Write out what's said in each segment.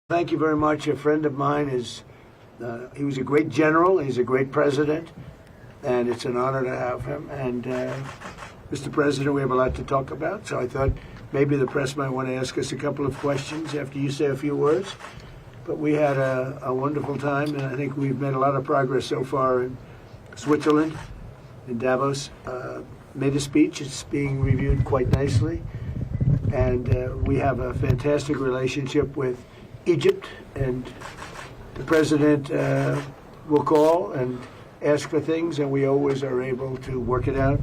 Thank you very much. A friend of mine he was a great general. He's a great president, and it's an honor to have him. And Mr. President, we have a lot to talk about, so I thought maybe the press might want to ask us a couple of questions after you say a few words. But we had a wonderful time, and I think we've made a lot of progress so far in Switzerland, in Davos. Made a speech. It's being reviewed quite nicely. And we have a fantastic relationship with Egypt, and the president will call and ask for things, and we always are able to work it out.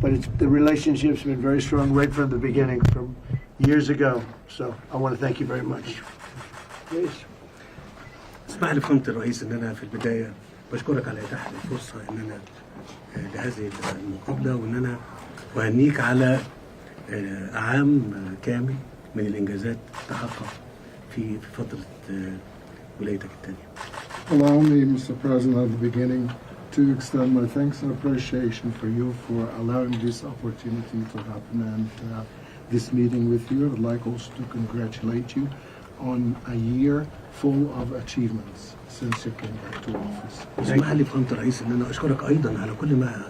But the relationship's been very strong right from the beginning, from years ago. So I want to thank you very much. Please. اسمح لي فخامة الرئيس ان انا في البداية بشكرك على اتاحة الفرصة ان انا لهذه المقابلة، وان انا اهنيك على عام كامل من الانجازات تحقق في فترة ولايتك الثانية. Allow me, Mr. President, at the beginning to extend my thanks and appreciation for you for allowing this opportunity to happen and this meeting with you. I'd like also to congratulate you on a year full of achievements since you came back to office. اسمح لي فخامة الرئيس ان انا اشكرك ايضا على كل ما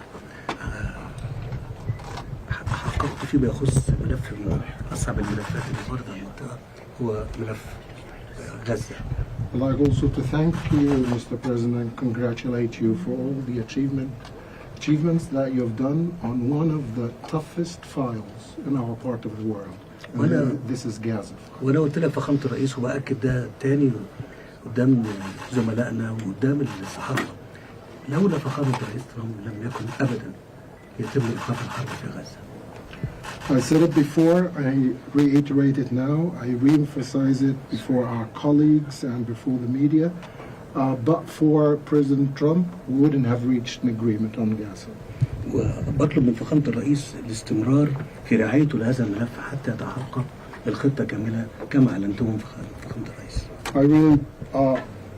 حققت فيه بيخص ملف من اصعب الملفات اللي مرت على المنطقة، هو ملف غزة. I'd like also to thank you, Mr. President, and congratulate you for all the achievements that you've done on one of the toughest files in our part of the world. This is Gaza. وانا قلت لك فخامة الرئيس وبأكد ده تاني قدام زملائنا وقدام الصحافة، لولا فخامة الرئيس ترامب لم يكن ابدا يتم ايقاف الحرب في غزة. I said it before, I reiterate it now, I re-emphasize it before our colleagues and before the media. But for President Trump, we wouldn't have reached an agreement on Gaza. وبطلب من فخامة الرئيس الاستمرار في رعايته لهذا الملف حتى يتحقق الخطة كاملة كما أعلنتم فخامة الرئيس. I really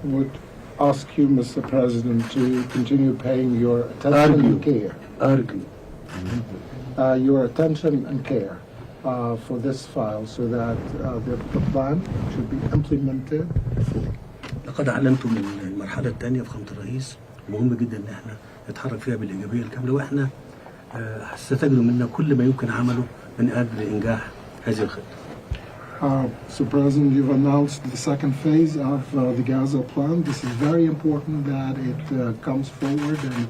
would ask you, Mr. President, to continue paying your attention and care. Your attention and care for this file so that the plan should be implemented fully. لقد أعلنتم من المرحلة الثانية فخامة الرئيس، مهم جدا إن احنا نتحرك فيها بالإيجابية الكاملة، وإحنا ستجدوا منا كل ما يمكن عمله من أجل إنجاح هذه الخطة. So, President, you've announced the second phase of the Gaza plan. This is very important that it comes forward and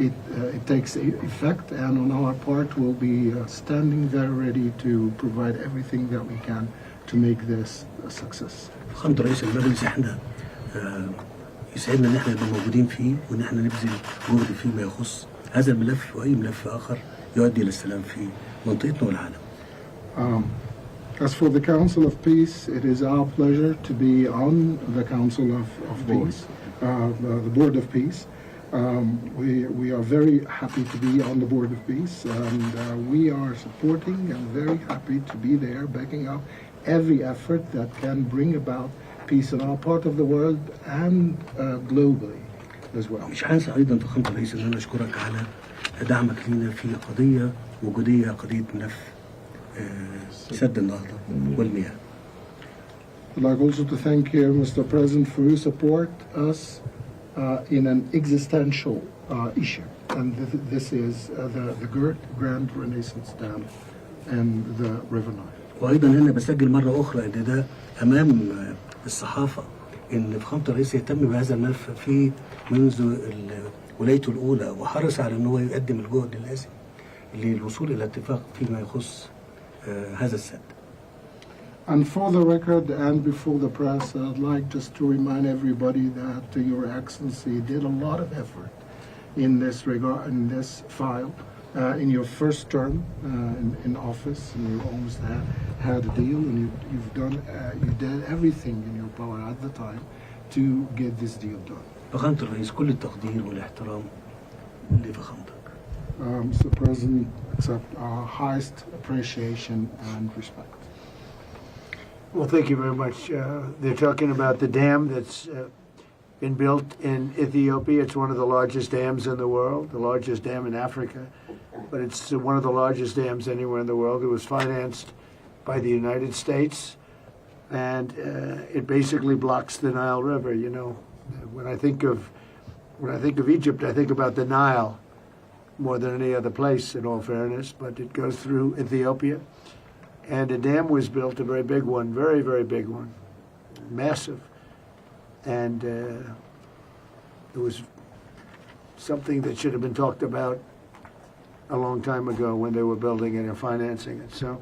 it takes effect, and on our part we'll be standing very ready to provide everything that we can to make this a success. فخامة رئيس المجلس احنا يسعدنا ان احنا نبقى موجودين فيه، وان احنا نبذل جهد فيما يخص هذا الملف واي ملف اخر يؤدي الى السلام في منطقتنا والعالم. As for the Council of Peace, it is our pleasure to be on the Council of Peace, the Board of Peace. We are very happy to be on the Board of Peace, and we are supporting and very happy to be there, backing up every effort that can bring about peace in our part of the world and globally as well. مش هنسى ايضا فخامة الرئيس ان انا اشكرك على دعمك لينا في قضية وجودية، قضية ملف سد النهضة والمياه. I'd like also to thank you, Mr. President, for your support us in an existential issue, and this is the Grand Renaissance Dam and the River Nile. وايضا هنا بسجل مرة اخرى ان ده امام الصحافة ان فخامة الرئيس يهتم بهذا الملف في منذ ولايته الاولى، وحرص على ان هو يقدم الجهد اللازم للوصول الى اتفاق فيما يخص هذا السد. And for the record and before the press, I'd like just to remind everybody that Your Excellency did a lot of effort in this regard, in this file, in your first term in office, and you almost had a deal, and you did everything in your power at the time to get this deal done. فخامة الرئيس كل التقدير والاحترام لفخامتك. Mr. President, accept our highest appreciation and respect. Well, thank you very much. They're talking about the dam that's been built in Ethiopia. It's one of the largest dams in the world, the largest dam in Africa, but it's one of the largest dams anywhere in the world. It was financed by the United States and it basically blocks the Nile River. You know, when I think of Egypt, I think about the Nile more than any other place, in all fairness. But it goes through Ethiopia, and a dam was built, a very big one, very, very big one, massive, and it was something that should have been talked about a long time ago when they were building it and financing it. So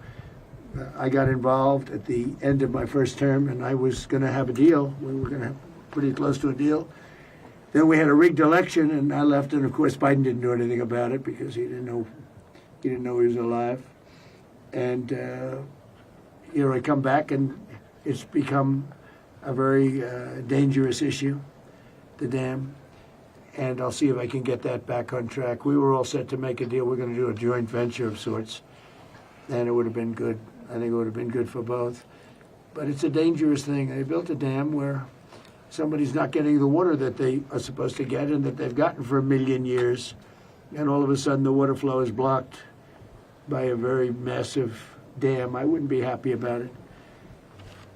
I got involved at the end of my first term, and I was going to have a deal. We were going to have pretty close to a deal. Then we had a rigged election, and I left, and of course Biden didn't do anything about it because he didn't know he was alive. And here I come back, and it's become a very dangerous issue, the dam. And I'll see if I can get that back on track. We were all set to make a deal. We're going to do a joint venture of sorts, and it would have been good. I think it would have been good for both. But it's a dangerous thing. They built a dam where somebody's not getting the water that they are supposed to get and that they've gotten for 1 million years, and all of a sudden the water flow is blocked by a very massive dam. I wouldn't be happy about it.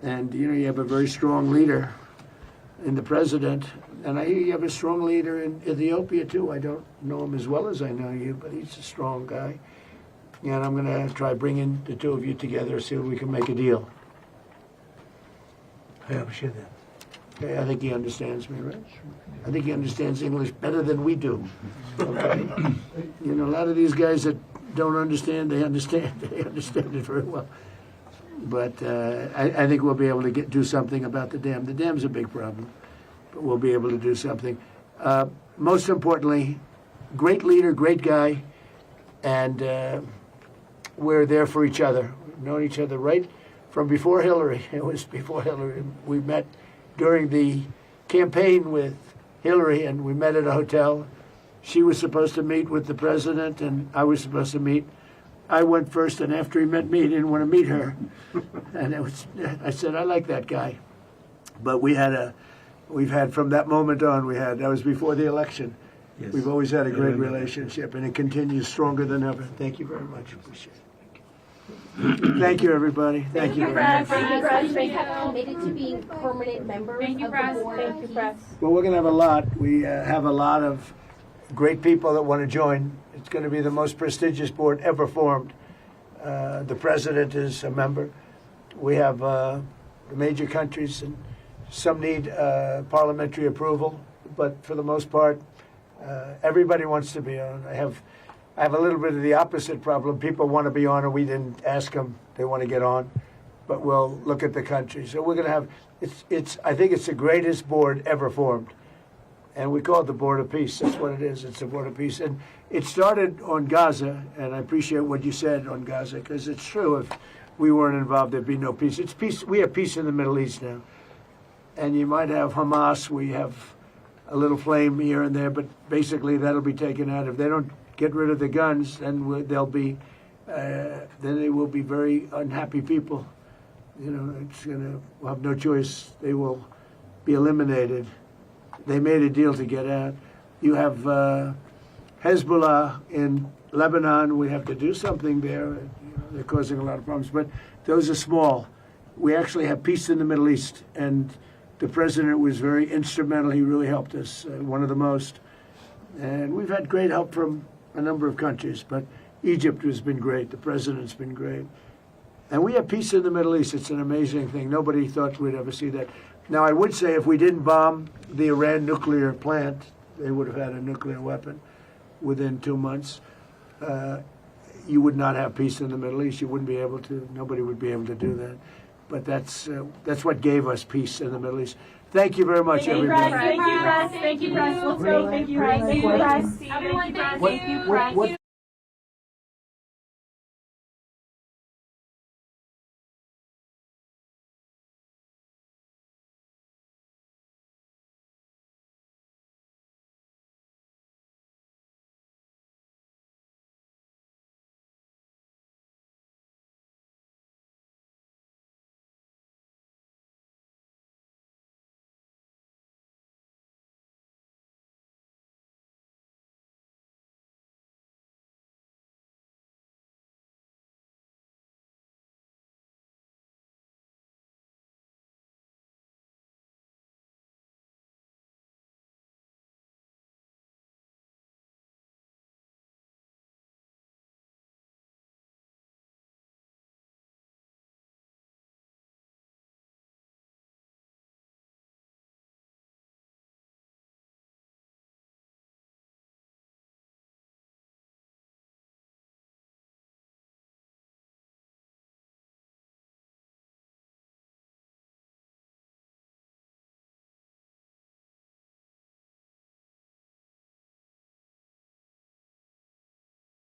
And, you know, you have a very strong leader in the president, and I hear you have a strong leader in Ethiopia, too. I don't know him as well as I know you, but he's a strong guy. And I'm going to try bringing the two of you together, see if we can make a deal. I appreciate that. Okay, I think he understands me, right? I think he understands English better than we do. Okay? You know, a lot of these guys that don't understand, they understand. They understand it very well. But I think we'll be able to do something about the dam. The dam's a big problem, but we'll be able to do something. Most importantly, great leader, great guy, and we're there for each other. We've known each other right from before Hillary. It was before Hillary. We met during the campaign with Hillary, and we met at a hotel. She was supposed to meet with the president, and I was supposed to meet. I went first, and after he met me, he didn't want to meet her. And I said, I like that guy. But we've had from that moment on, that was before the election. Yes. We've always had a great relationship, and it continues stronger than ever. Thank you very much. Appreciate it. Thank you, everybody. Thank you very much. Thank you, Press. We have committed to being permanent members of the board. Thank you, Press. Well, we're going to have a lot. We have a lot of great people that want to join. It's going to be the most prestigious board ever formed. The president is a member. We have the major countries, and some need parliamentary approval, but for the most part, everybody wants to be on. I have a little bit of the opposite problem. People want to be on, and we didn't ask them. They want to get on, but we'll look at the country. So we're going to have. I think it's the greatest board ever formed. And we call it the Board of Peace. That's what it is. It's the Board of Peace. And it started on Gaza, and I appreciate what you said on Gaza, because it's true. If we weren't involved, there'd be no peace. It's peace. We have peace in the Middle East now. And you might have Hamas. We have a little flame here and there, but basically that'll be taken out. If they don't get rid of the guns, then they'll be, then they will be very unhappy people. You know, we'll have no choice. They will be eliminated. They made a deal to get out. You have Hezbollah in Lebanon. We have to do something there. You know, they're causing a lot of problems, but those are small. We actually have peace in the Middle East, and the president was very instrumental. He really helped us, one of the most. And we've had great help from a number of countries, but Egypt has been great. The president's been great. And we have peace in the Middle East. It's an amazing thing. Nobody thought we'd ever see that. Now, I would say if we didn't bomb the Iran nuclear plant, they would have had a nuclear weapon within 2 months. You would not have peace in the Middle East. You wouldn't be able to. Nobody would be able to do that. But that's what gave us peace in the Middle East. Thank you very much, everybody. Thank you, Press. Thank you, Press. Let's go. Thank you, Press. Thank you, Press. Everyone, thank you, Press.